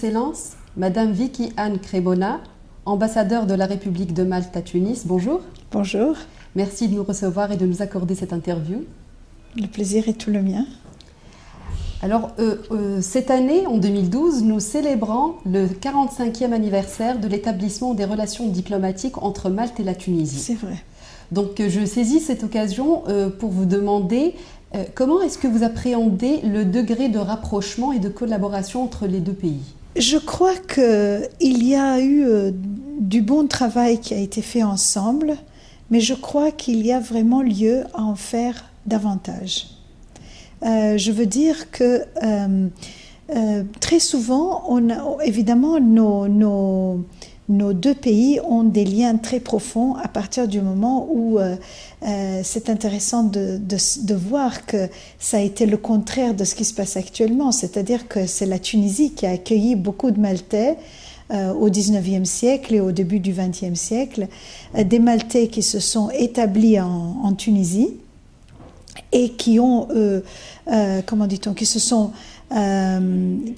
Excellences, Madame Vicky Anne Cremona, ambassadeur de la République de Malte à Tunis. Bonjour. Bonjour. Merci de nous recevoir et de nous accorder cette interview. Le plaisir est tout le mien. Alors, cette année, en 2012, nous célébrons le 45e anniversaire de l'établissement des relations diplomatiques entre Malte et la Tunisie. C'est vrai. Donc, je saisis cette occasion pour vous demander comment est-ce que vous appréhendez le degré de rapprochement et de collaboration entre les deux pays? Je crois qu'il y a eu du bon travail qui a été fait ensemble, mais je crois qu'il y a vraiment lieu à en faire davantage. Je veux dire que très souvent, évidemment, nos deux pays ont des liens très profonds à partir du moment où c'est intéressant de voir que ça a été le contraire de ce qui se passe actuellement, c'est-à-dire que c'est la Tunisie qui a accueilli beaucoup de Maltais au XIXe siècle et au début du XXe siècle, des Maltais qui se sont établis en Tunisie et qui ont, comment dit-on, qui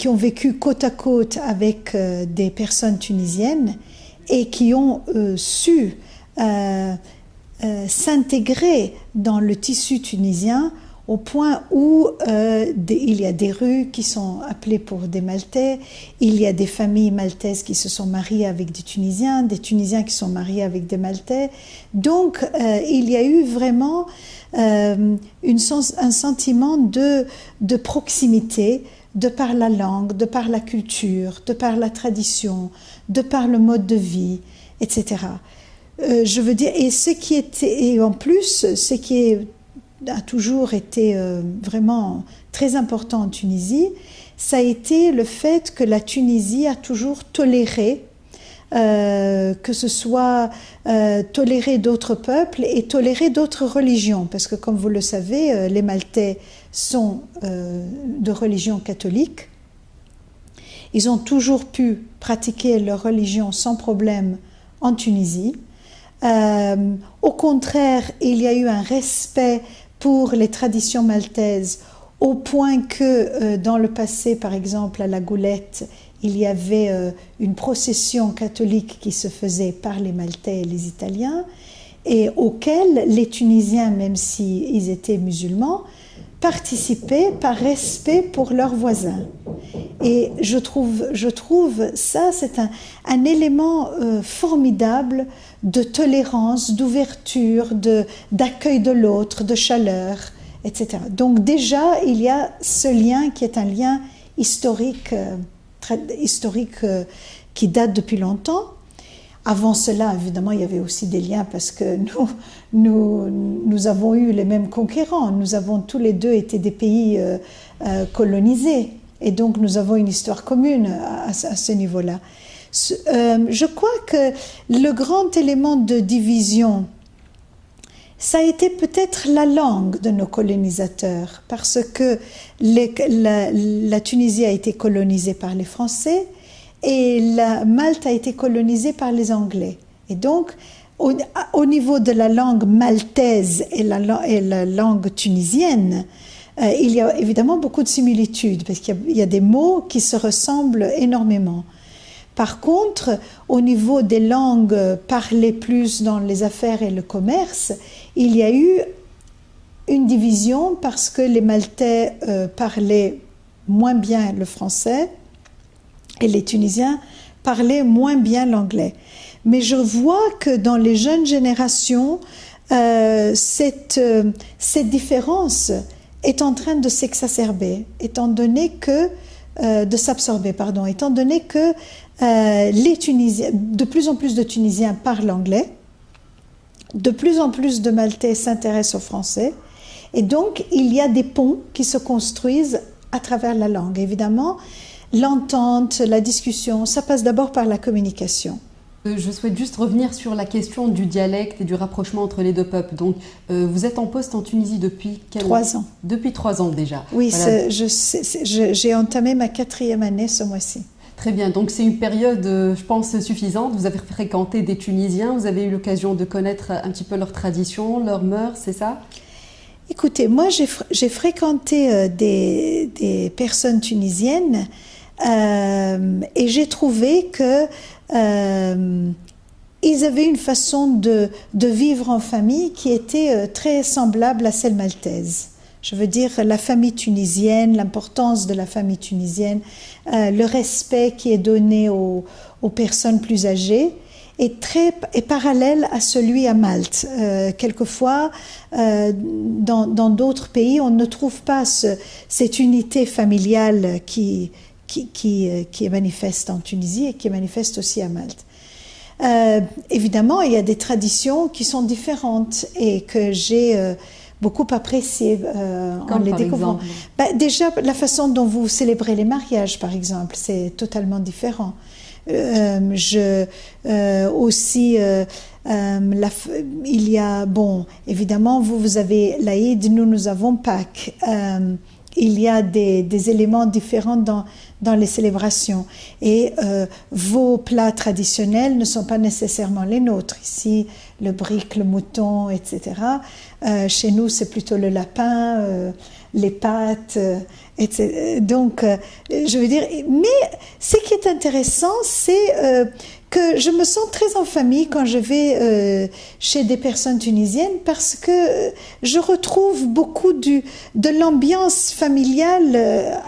ont vécu côte à côte avec des personnes tunisiennes et qui ont su s'intégrer dans le tissu tunisien au point où il y a des rues qui sont appelées pour des Maltais, il y a des familles maltaises qui se sont mariées avec des Tunisiens qui sont mariés avec des Maltais. Donc il y a eu vraiment un sentiment de proximité, de par la langue, de par la culture, de par la tradition, de par le mode de vie, etc. Je veux dire, et en plus, ce qui a toujours été vraiment très important en Tunisie, ça a été le fait que la Tunisie a toujours toléré, que ce soit tolérer d'autres peuples et tolérer d'autres religions, parce que comme vous le savez, les Maltais sont de religion catholique. Ils ont toujours pu pratiquer leur religion sans problème en Tunisie. Au contraire, il y a eu un respect pour les traditions maltaises, au point que dans le passé, par exemple, à la Goulette, il y avait une procession catholique qui se faisait par les Maltais et les Italiens, et auquel les Tunisiens, même s'ils étaient musulmans, participaient par respect pour leurs voisins. Et je trouve ça, c'est un élément formidable de tolérance, d'ouverture, d'accueil de l'autre, de chaleur, etc. Donc déjà, il y a ce lien qui est un lien historique qui date depuis longtemps. Avant cela, évidemment, il y avait aussi des liens parce que nous avons eu les mêmes conquérants. Nous avons tous les deux été des pays colonisés. Et donc, nous avons une histoire commune à ce niveau-là. Je crois que le grand élément de division, ça a été peut-être la langue de nos colonisateurs, parce que la Tunisie a été colonisée par les Français et la Malte a été colonisée par les Anglais. Et donc, au niveau de la langue maltaise et la langue tunisienne, il y a évidemment beaucoup de similitudes, parce qu'il y a des mots qui se ressemblent énormément. Par contre, au niveau des langues parlées plus dans les affaires et le commerce, il y a eu une division parce que les Maltais parlaient moins bien le français et les Tunisiens parlaient moins bien l'anglais. Mais je vois que dans les jeunes générations, cette différence est en train de s'absorber, étant donné que de plus en plus de Tunisiens parlent anglais, de plus en plus de Maltais s'intéressent au français, et donc il y a des ponts qui se construisent à travers la langue. Évidemment, l'entente, la discussion, ça passe d'abord par la communication. Je souhaite juste revenir sur la question du dialecte et du rapprochement entre les deux peuples. Donc, vous êtes en poste en Tunisie depuis 3 ans. Depuis 3 ans déjà. Oui, voilà. J'ai entamé ma 4e année ce mois-ci. Très bien, donc c'est une période, je pense, suffisante. Vous avez fréquenté des Tunisiens, vous avez eu l'occasion de connaître un petit peu leurs traditions, leurs mœurs, c'est ça? Écoutez, moi j'ai fréquenté des personnes tunisiennes Et j'ai trouvé que ils avaient une façon de vivre en famille qui était très semblable à celle maltaise. Je veux dire, la famille tunisienne, l'importance de la famille tunisienne, le respect qui est donné aux personnes plus âgées est parallèle à celui à Malte. Quelquefois, dans d'autres pays, on ne trouve pas cette unité familiale qui est manifeste en Tunisie et qui est manifeste aussi à Malte. Évidemment, il y a des traditions qui sont différentes et que j'ai beaucoup appréciées en les découvrant. Déjà, la façon dont vous célébrez les mariages, par exemple, c'est totalement différent. Aussi, il y a, bon, évidemment, vous avez l'Aïd, nous avons Pâques. Il y a des éléments différents dans les célébrations. Et vos plats traditionnels ne sont pas nécessairement les nôtres. Ici, le brick, le mouton, etc. Chez nous, c'est plutôt le lapin, les pâtes, etc. Donc, je veux dire, mais ce qui est intéressant, c'est que je me sens très en famille quand je vais chez des personnes tunisiennes parce que je retrouve beaucoup de l'ambiance familiale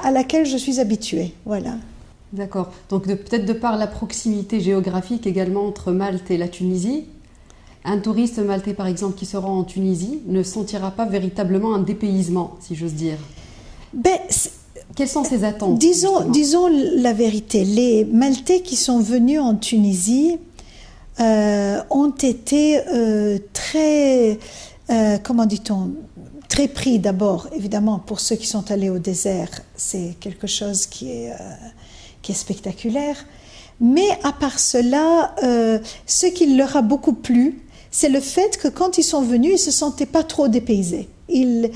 à laquelle je suis habituée. Voilà. D'accord. Donc peut-être de par la proximité géographique également entre Malte et la Tunisie, un touriste maltais par exemple qui se rend en Tunisie ne sentira pas véritablement un dépaysement, si j'ose dire. Quelles sont ses attentes? Disons la vérité. Les Maltais qui sont venus en Tunisie ont été très, comment dit-on, très pris d'abord, évidemment, pour ceux qui sont allés au désert. C'est quelque chose qui est spectaculaire. Mais à part cela, ce qui leur a beaucoup plu, c'est le fait que quand ils sont venus, ils ne se sentaient pas trop dépaysés. Ils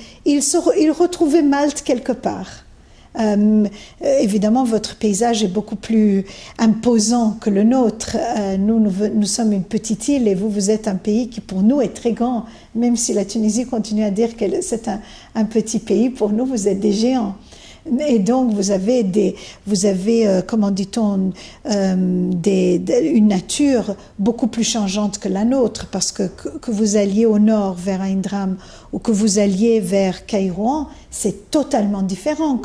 retrouvaient Malte quelque part. Évidemment, votre paysage est beaucoup plus imposant que le nôtre. Nous sommes une petite île et vous êtes un pays qui pour nous est très grand. Même si la Tunisie continue à dire que c'est un petit pays, pour nous, vous êtes des géants. Et donc, vous avez, comment dit-on, une nature beaucoup plus changeante que la nôtre, parce que vous alliez au nord vers Aïndram ou que vous alliez vers Kairouan, c'est totalement différent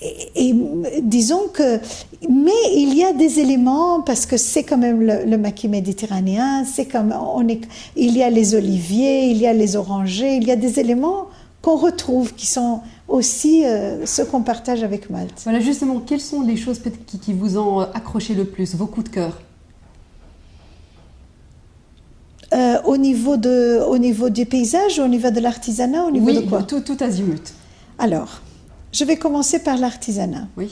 et disons que, mais il y a des éléments, parce que c'est quand même le maquis méditerranéen, il y a les oliviers, il y a les orangers, il y a des éléments qu'on retrouve, qui sont aussi ceux qu'on partage avec Malte. Voilà, justement, quelles sont les choses qui vous ont accroché le plus, vos coups de cœur? Au niveau du paysage, au niveau de l'artisanat, au niveau de quoi? Tout azimut. Alors, je vais commencer par l'artisanat. Oui.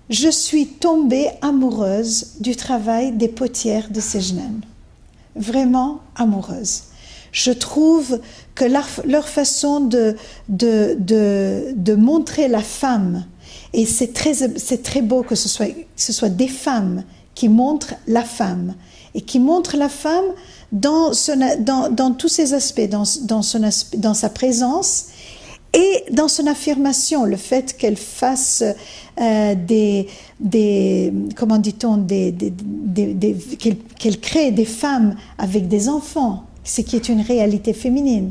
Je suis tombée amoureuse du travail des potières de Sejnan. Vraiment amoureuse. Je trouve que leur façon de montrer la femme, et c'est très beau que ce soit des femmes qui montrent la femme, et qui montrent la femme dans tous ses aspects, dans sa présence et dans son affirmation, le fait qu'elle fasse comment dit-on, qu'elle crée des femmes avec des enfants, ce qui est une réalité féminine.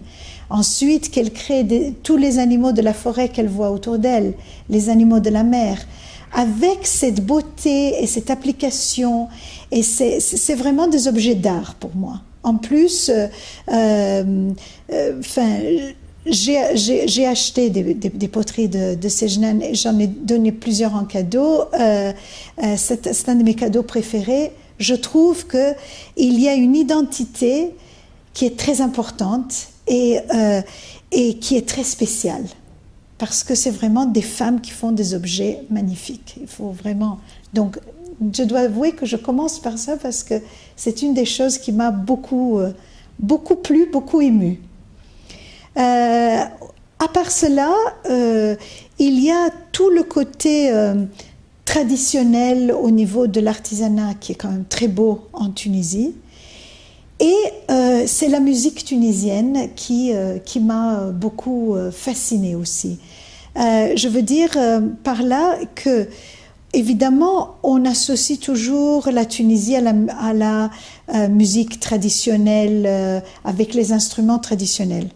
Ensuite, qu'elle crée tous les animaux de la forêt qu'elle voit autour d'elle, les animaux de la mer, avec cette beauté et cette application. Et c'est vraiment des objets d'art pour moi. En plus, j'ai acheté des poteries de Sejnan et j'en ai donné plusieurs en cadeau. C'est un de mes cadeaux préférés. Je trouve qu'il y a une identité qui est très importante et qui est très spéciale. Parce que c'est vraiment des femmes qui font des objets magnifiques. Il faut vraiment... Donc, je dois avouer que je commence par ça parce que c'est une des choses qui m'a beaucoup plu, beaucoup émue. À part cela, il y a tout le côté traditionnel au niveau de l'artisanat qui est quand même très beau en Tunisie. Et c'est la musique tunisienne qui m'a beaucoup fascinée aussi. Je veux dire par là que, évidemment, on associe toujours la Tunisie à la musique traditionnelle, avec les instruments traditionnels.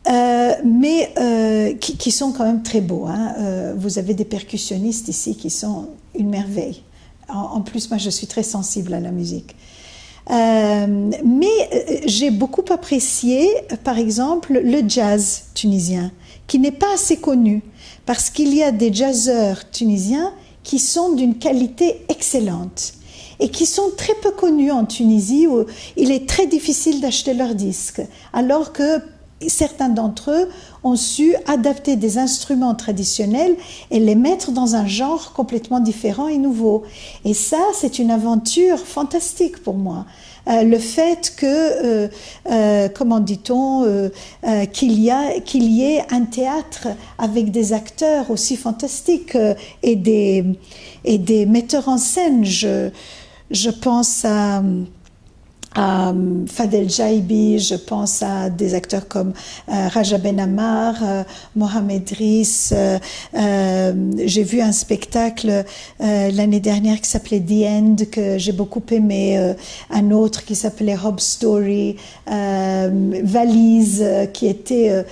Mais qui sont quand même très beaux. Hein. Vous avez des percussionnistes ici qui sont une merveille. En plus, moi, je suis très sensible à la musique. Mais j'ai beaucoup apprécié, par exemple, le jazz tunisien, qui n'est pas assez connu, parce qu'il y a des jazzeurs tunisiens qui sont d'une qualité excellente et qui sont très peu connus en Tunisie, où il est très difficile d'acheter leurs disques, alors que certains d'entre eux ont su adapter des instruments traditionnels et les mettre dans un genre complètement différent et nouveau. Et ça, c'est une aventure fantastique pour moi. Le fait que, comment dit-on, qu'il y ait un théâtre avec des acteurs aussi fantastiques et des metteurs en scène. Je pense à Fadel Jaibi, je pense à des acteurs comme Raja Ben Ammar, Mohamed Driss. J'ai vu un spectacle l'année dernière qui s'appelait The End, que j'ai beaucoup aimé, un autre qui s'appelait Hob Story, Valise, qui était...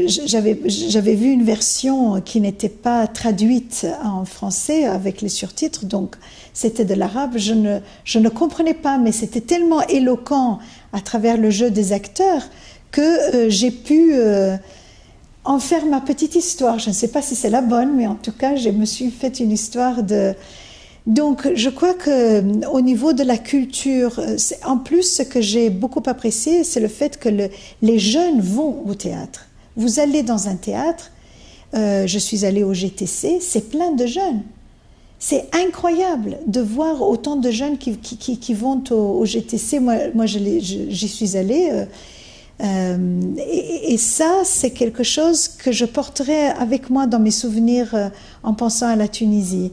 j'avais vu une version qui n'était pas traduite en français avec les surtitres, donc c'était de l'arabe. Je ne comprenais pas, mais c'était tellement éloquent à travers le jeu des acteurs que j'ai pu en faire ma petite histoire. Je ne sais pas si c'est la bonne, mais en tout cas, je me suis fait une histoire de... Donc, je crois qu'au niveau de la culture, en plus, ce que j'ai beaucoup apprécié, c'est le fait que les jeunes vont au théâtre. Vous allez dans un théâtre, je suis allée au GTC, c'est plein de jeunes. C'est incroyable de voir autant de jeunes qui vont au GTC. Moi j'y suis allée. Et ça, c'est quelque chose que je porterai avec moi dans mes souvenirs en pensant à la Tunisie.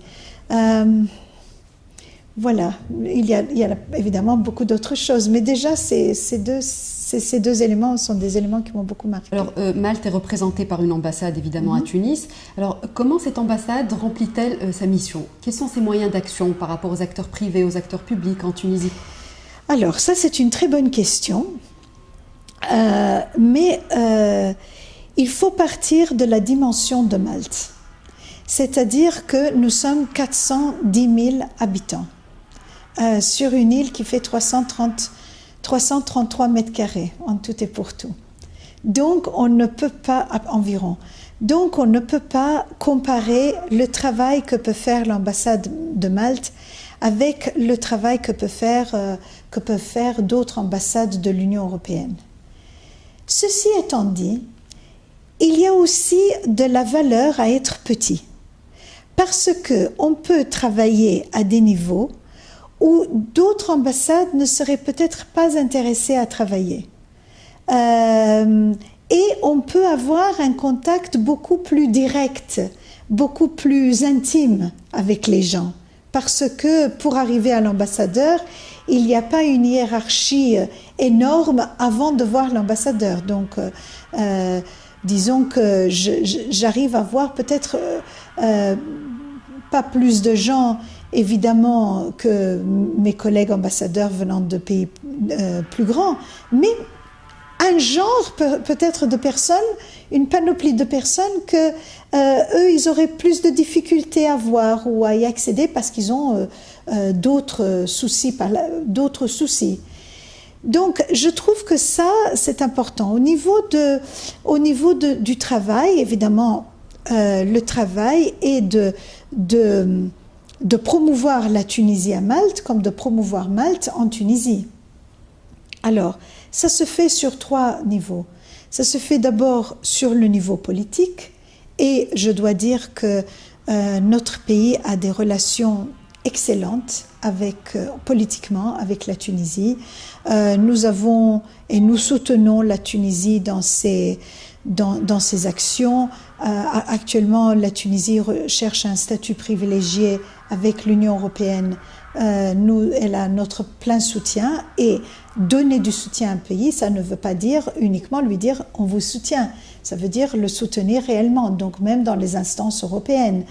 Voilà, il y a évidemment beaucoup d'autres choses, mais déjà ces deux éléments sont des éléments qui m'ont beaucoup marqué. Alors, Malte est représentée par une ambassade évidemment à Tunis. Alors, comment cette ambassade remplit-elle sa mission? Quels sont ses moyens d'action par rapport aux acteurs privés, aux acteurs publics en Tunisie? Alors, ça c'est une très bonne question, mais il faut partir de la dimension de Malte. C'est-à-dire que nous sommes 410 000 habitants. Sur une île qui fait 333 mètres carrés en tout et pour tout. Donc on ne peut pas, environ, donc on ne peut pas comparer le travail que peut faire l'ambassade de Malte avec le travail que peuvent faire d'autres ambassades de l'Union européenne. Ceci étant dit, il y a aussi de la valeur à être petit, parce qu'on peut travailler à des niveaux où d'autres ambassades ne seraient peut-être pas intéressées à travailler. Et on peut avoir un contact beaucoup plus direct, beaucoup plus intime avec les gens. Parce que pour arriver à l'ambassadeur, il n'y a pas une hiérarchie énorme avant de voir l'ambassadeur. Donc, disons que j'arrive à voir peut-être pas plus de gens, évidemment, que mes collègues ambassadeurs venant de pays plus grands, mais un genre peut-être de personnes, une panoplie de personnes que eux, ils auraient plus de difficultés à voir ou à y accéder parce qu'ils ont d'autres soucis. Donc, je trouve que ça, c'est important. Au niveau du travail, évidemment, le travail est de promouvoir la Tunisie à Malte comme de promouvoir Malte en Tunisie. Alors, ça se fait sur 3 niveaux. Ça se fait d'abord sur le niveau politique, et je dois dire que notre pays a des relations excellentes politiquement avec la Tunisie. Nous avons et nous soutenons la Tunisie dans ses actions. Actuellement, la Tunisie cherche un statut privilégié avec l'Union européenne. Elle a notre plein soutien, et donner du soutien à un pays, ça ne veut pas dire uniquement lui dire on vous soutient. Ça veut dire le soutenir réellement. Donc même dans les instances européennes,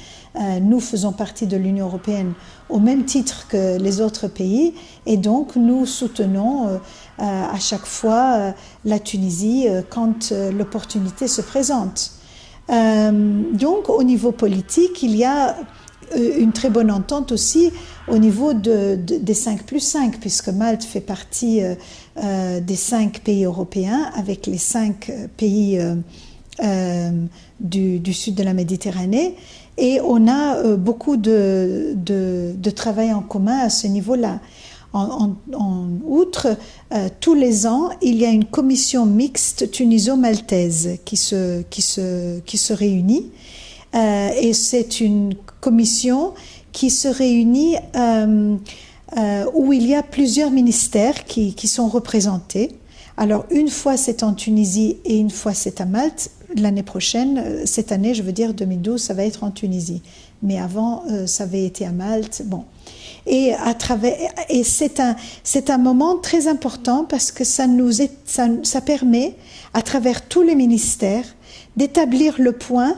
nous faisons partie de l'Union européenne au même titre que les autres pays, et donc nous soutenons à chaque fois la Tunisie quand l'opportunité se présente. Donc au niveau politique, il y a une très bonne entente aussi au niveau des 5+5, puisque Malte fait partie des 5 pays européens avec les 5 pays du sud de la Méditerranée, et on a beaucoup de travail en commun à ce niveau-là. En outre, tous les ans, il y a une commission mixte tuniso-maltaise qui se réunit, et c'est une commission qui se réunit où il y a plusieurs ministères qui sont représentés. Alors une fois c'est en Tunisie et une fois c'est à Malte. L'année prochaine, cette année, je veux dire 2012, ça va être en Tunisie. Mais avant, ça avait été à Malte. Bon. Et c'est un moment très important parce que ça permet, à travers tous les ministères, d'établir le point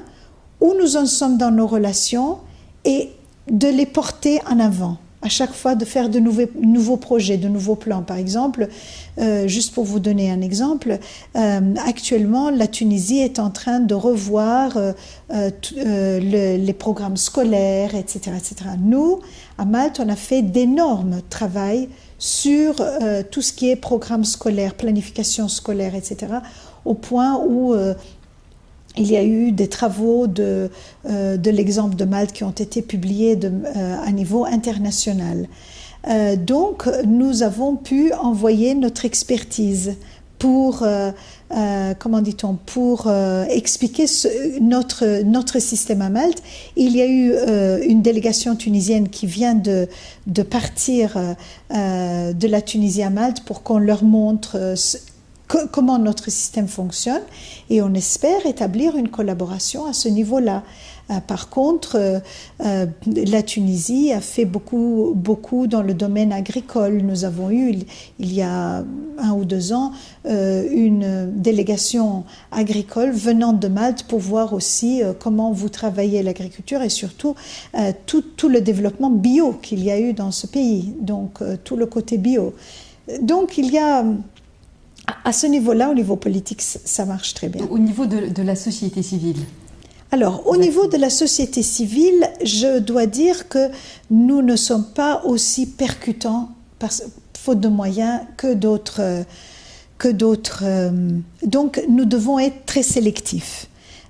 où nous en sommes dans nos relations et de les porter en avant. À chaque fois, de faire de nouveaux projets, de nouveaux plans. Par exemple, juste pour vous donner un exemple, actuellement, la Tunisie est en train de revoir les programmes scolaires, etc., etc. Nous, à Malte, on a fait d'énormes travaux sur tout ce qui est programme scolaire, planification scolaire, etc., au point où il y a eu des travaux de l'exemple de Malte qui ont été publiés à niveau international. Donc, nous avons pu envoyer notre expertise pour, comment dit-on, pour expliquer notre système à Malte. Il y a eu une délégation tunisienne qui vient de partir de la Tunisie à Malte pour qu'on leur montre comment notre système fonctionne, et on espère établir une collaboration à ce niveau-là. Par contre, la Tunisie a fait beaucoup dans le domaine agricole. Nous avons eu, il y a 1 ou 2 ans, une délégation agricole venant de Malte pour voir aussi comment vous travaillez l'agriculture et surtout tout le développement bio qu'il y a eu dans ce pays, donc tout le côté bio. Donc il y a... À ce niveau-là, au niveau politique, ça marche très bien. Au niveau de la société civile? Alors, au niveau de la société civile, je dois dire que nous ne sommes pas aussi percutants, faute de moyens, que d'autres. Donc, nous devons être très sélectifs.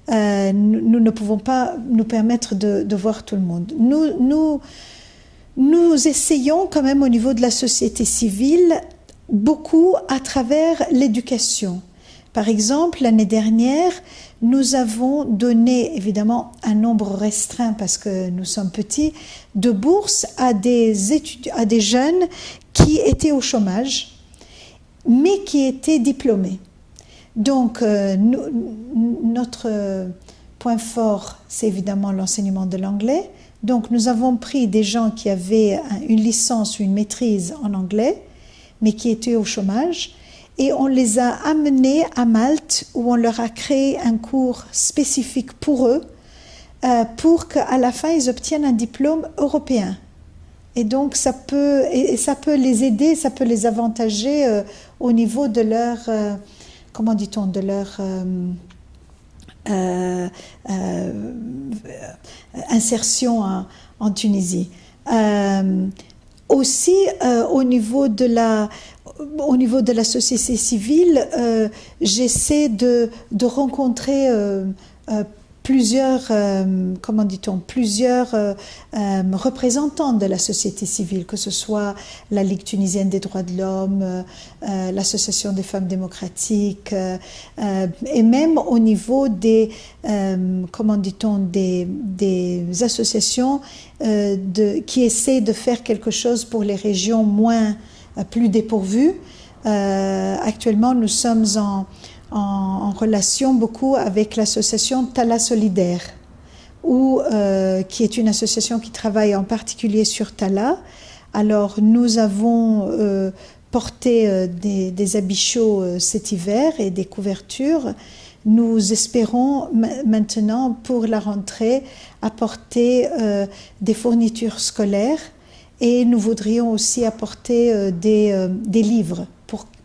Nous ne pouvons pas nous permettre de voir tout le monde. Nous essayons quand même au niveau de la société civile beaucoup à travers l'éducation. Par exemple, l'année dernière, nous avons donné, évidemment, un nombre restreint parce que nous sommes petits, de bourses à des jeunes qui étaient au chômage, mais qui étaient diplômés. Donc, notre point fort, c'est évidemment l'enseignement de l'anglais. Donc, nous avons pris des gens qui avaient une licence ou une maîtrise en anglais, mais qui étaient au chômage, et on les a amenés à Malte où on leur a créé un cours spécifique pour eux pour qu'à la fin ils obtiennent un diplôme européen. Et donc ça peut les aider, ça peut les avantager au niveau de leur, comment dit-on, de leur insertion en Tunisie. Aussi, au niveau de la société civile, j'essaie de rencontrer plusieurs représentants de la société civile, que ce soit la Ligue tunisienne des droits de l'homme, l'Association des femmes démocratiques, et même au niveau des associations qui essaient de faire quelque chose pour les régions plus dépourvues. Actuellement, nous sommes en relation beaucoup avec l'association Tala Solidaire, qui est une association qui travaille en particulier sur Tala. Alors, nous avons porté des habits chauds cet hiver et des couvertures, nous espérons maintenant, pour la rentrée, apporter des fournitures scolaires et nous voudrions aussi apporter des livres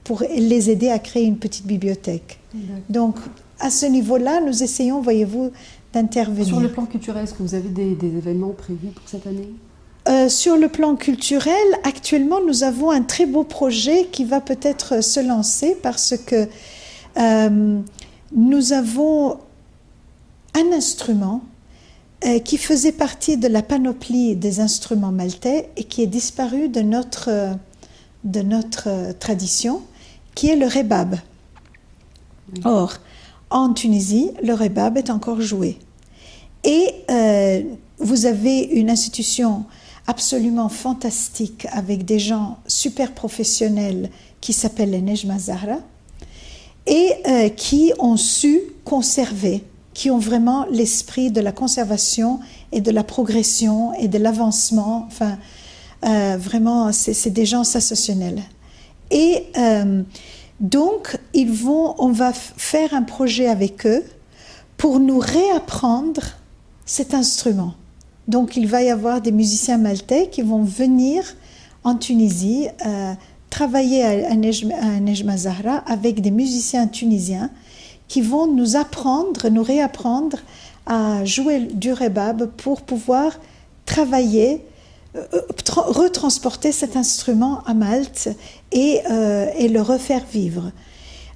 pour les aider à créer une petite bibliothèque. Donc, à ce niveau-là, nous essayons, voyez-vous, d'intervenir. Sur le plan culturel, est-ce que vous avez des événements prévus pour cette année ? Sur le plan culturel, actuellement, nous avons un très beau projet qui va peut-être se lancer parce que nous avons un instrument qui faisait partie de la panoplie des instruments maltais et qui est disparu de notre tradition, qui est le rebab. Or, en Tunisie, le rebab est encore joué. Et vous avez une institution absolument fantastique avec des gens super professionnels qui s'appellent les Nejma Zahra et qui ont su conserver, qui ont vraiment l'esprit de la conservation et de la progression et de l'avancement. Enfin, vraiment, c'est des gens sensationnels. Et donc, on va faire un projet avec eux pour nous réapprendre cet instrument. Donc, il va y avoir des musiciens maltais qui vont venir en Tunisie travailler à Nejma Zahra avec des musiciens tunisiens qui vont nous apprendre, nous réapprendre à jouer du rebab pour pouvoir travailler, retransporter cet instrument à Malte et le refaire vivre.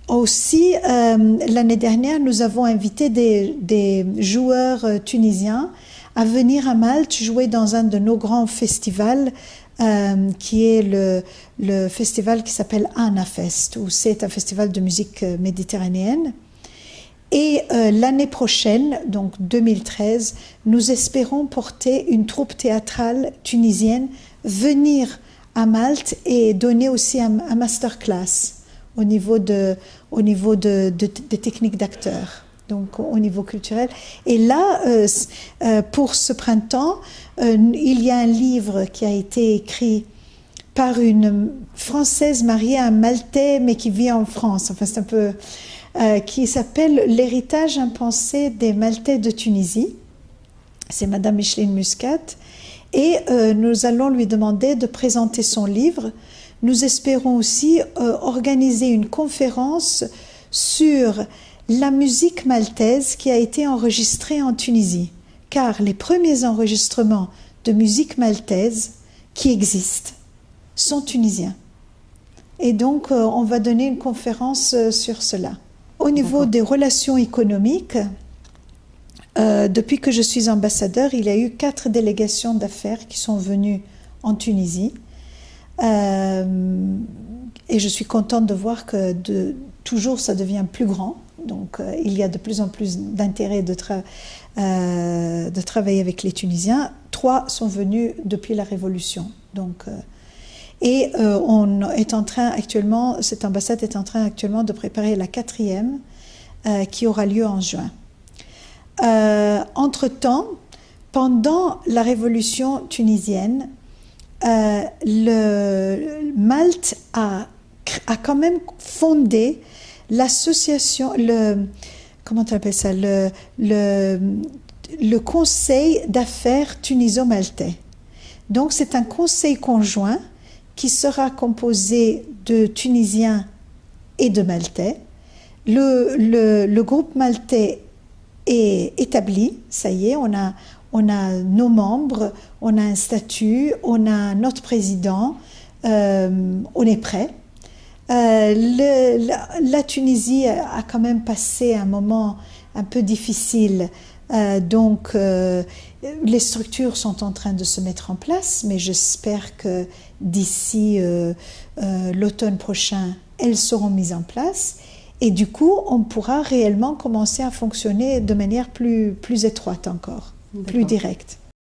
Aussi, l'année dernière, nous avons invité des joueurs tunisiens à venir à Malte jouer dans un de nos grands festivals qui est le festival qui s'appelle Anafest, où c'est un festival de musique méditerranéenne. Et l'année prochaine, donc 2013, nous espérons porter une troupe théâtrale tunisienne venir à Malte et donner aussi un masterclass au niveau des techniques d'acteurs, donc au niveau culturel. Et là, pour ce printemps, il y a un livre qui a été écrit par une Française mariée à un Maltais, mais qui vit en France. Enfin, c'est un peu... qui s'appelle « L'héritage impensé des Maltais de Tunisie ». C'est Madame Micheline Muscat. Et nous allons lui demander de présenter son livre. Nous espérons aussi organiser une conférence sur la musique maltaise qui a été enregistrée en Tunisie. Car les premiers enregistrements de musique maltaise qui existent sont tunisiens. Et donc, on va donner une conférence sur cela. Au niveau des relations économiques, depuis que je suis ambassadeur, il y a eu 4 délégations d'affaires qui sont venues en Tunisie. Et je suis contente de voir que toujours ça devient plus grand. Donc il y a de plus en plus d'intérêt de travailler avec les Tunisiens. 3 sont venus depuis la Révolution. Donc, on est en train actuellement, cette ambassade est en train actuellement de préparer la 4e qui aura lieu en juin. Entre-temps, pendant la révolution tunisienne, Malte a quand même fondé l'association, comment tu appelles ça, le conseil d'affaires tuniso-maltais. Donc c'est un conseil conjoint qui sera composé de Tunisiens et de Maltais. Le groupe maltais est établi, ça y est, on a nos membres, on a un statut, on a notre président, on est prêt. La Tunisie a quand même passé un moment un peu difficile, donc les structures sont en train de se mettre en place, mais j'espère que d'ici l'automne prochain, elles seront mises en place. Et du coup, on pourra réellement commencer à fonctionner de manière plus étroite encore, plus directe.